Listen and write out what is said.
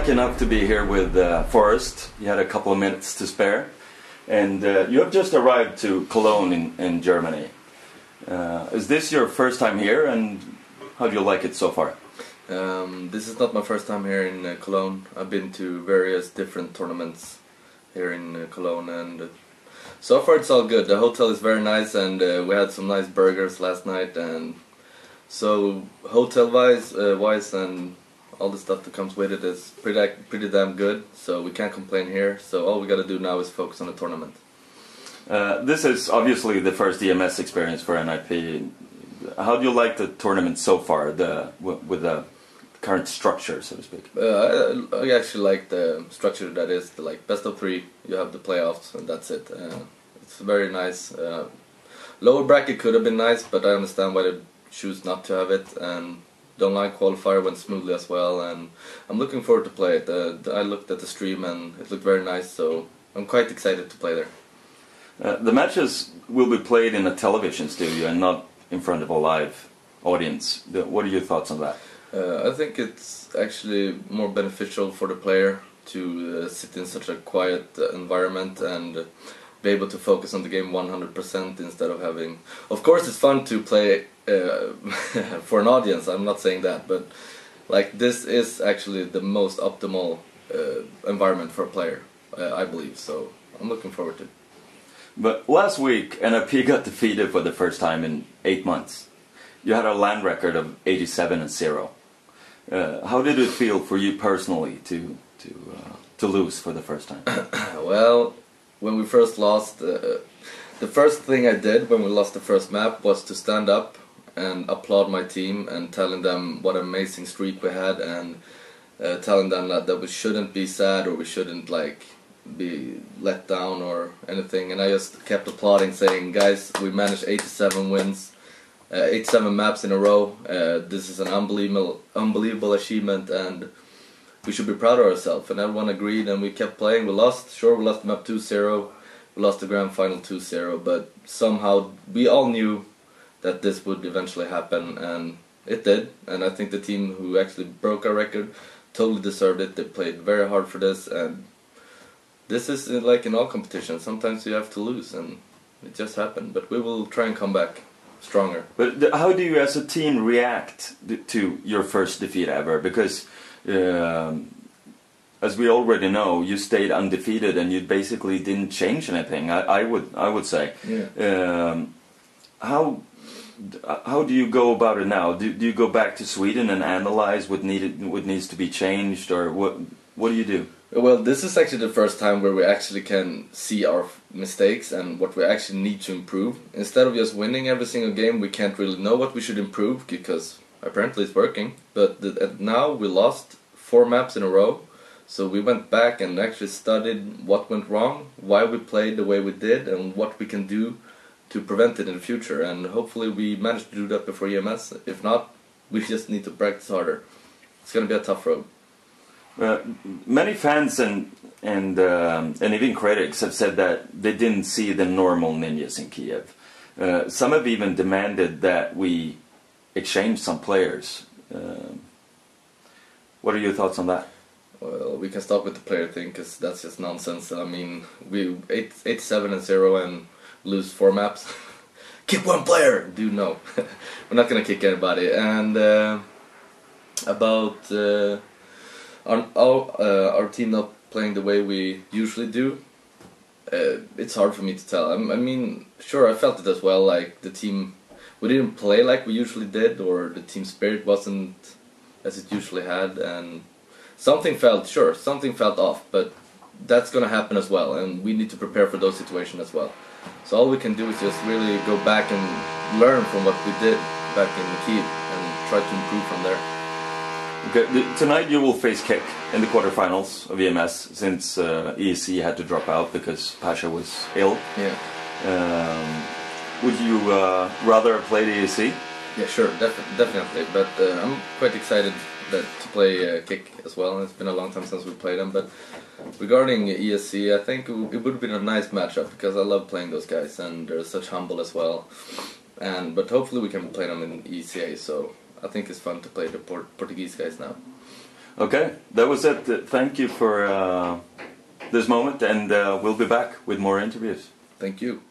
lucky enough to be here with f0rest. You had a couple of minutes to spare, and you have just arrived to Cologne in Germany. Is this your first time here, and how do you like it so far? This is not my first time here in Cologne. I've been to various different tournaments here in Cologne, and so far it's all good. The hotel is very nice, and we had some nice burgers last night, and so hotel-wise and all the stuff that comes with it is pretty damn good. So we can't complain here. So all we got to do now is focus on the tournament. This is obviously the first EMS experience for NIP. How do you like the tournament so far, with the current structure, so to speak? I actually like the structure that is like best of three. You have the playoffs, and that's it. It's very nice. Lower bracket could have been nice, but I understand why they choose not to have it. And the online qualifier went smoothly as well, and I'm looking forward to play it. I looked at the stream and it looked very nice, so I'm quite excited to play there. The matches will be played in a television studio and not in front of a live audience. What are your thoughts on that? I think it's actually more beneficial for the player to sit in such a quiet environment and be able to focus on the game 100% instead of having... Of course it's fun to play for an audience, I'm not saying that, but like this is actually the most optimal environment for a player, I believe, so I'm looking forward to it. But last week, NIP got defeated for the first time in 8 months. You had a land record of 87-0. How did it feel for you personally to lose for the first time? Well, when we first lost, the first thing I did when we lost the first map was to stand up and applaud my team and telling them what an amazing streak we had, and telling them that we shouldn't be sad or we shouldn't like be let down or anything. And I just kept applauding, saying, guys, we managed 87 wins, 87 maps in a row. This is an unbelievable achievement, and we should be proud of ourselves. And everyone agreed, and we kept playing. We lost, sure, we lost the map 2-0, we lost the grand final 2-0, but somehow we all knew that this would eventually happen, and it did. And I think the team who actually broke our record totally deserved it. They played very hard for this, and this is like in all competitions. Sometimes you have to lose, and it just happened. But we will try and come back stronger. But how do you as a team react to your first defeat ever? Because as we already know, you stayed undefeated and you basically didn't change anything. I would say. Yeah. How do you go about it now? Do you go back to Sweden and analyze what needs to be changed, or what do you do? Well, this is actually the first time where we actually can see our mistakes and what we actually need to improve. Instead of just winning every single game, we can't really know what we should improve, because apparently it's working. But now we lost 4 maps in a row, so we went back and actually studied what went wrong, why we played the way we did, and what we can do to prevent it in the future. And hopefully we managed to do that before EMS. If not, we just need to practice harder. It's going to be a tough road. Many fans and even critics have said that they didn't see the normal ninjas in Kiev. Some have even demanded that we exchange some players. What are your thoughts on that? Well, we can stop with the player thing, because that's just nonsense. I mean, we 87-0 and lose 4 maps. Kick 1 player! Dude, no. We're not gonna kick anybody. And about our team not playing the way we usually do, it's hard for me to tell. I mean, sure, I felt it as well, like the team, we didn't play like we usually did, or the team spirit wasn't as it usually had, and something felt off, but that's gonna happen as well, and we need to prepare for those situations as well. So all we can do is just really go back and learn from what we did back in Kiev and try to improve from there. Okay, tonight you will face Kick in the quarterfinals of EMS, since EEC had to drop out because Pasha was ill. Yeah. Would you rather play the EEC? Yeah, sure, definitely. But I'm quite excited to play Kick as well. It's been a long time since we played them. But regarding ESC, I think it would have been a nice matchup, because I love playing those guys, and they're such humble as well. But hopefully we can play them in ECA. So I think it's fun to play the Portuguese guys now. Okay, that was it. Thank you for this moment, and we'll be back with more interviews. Thank you.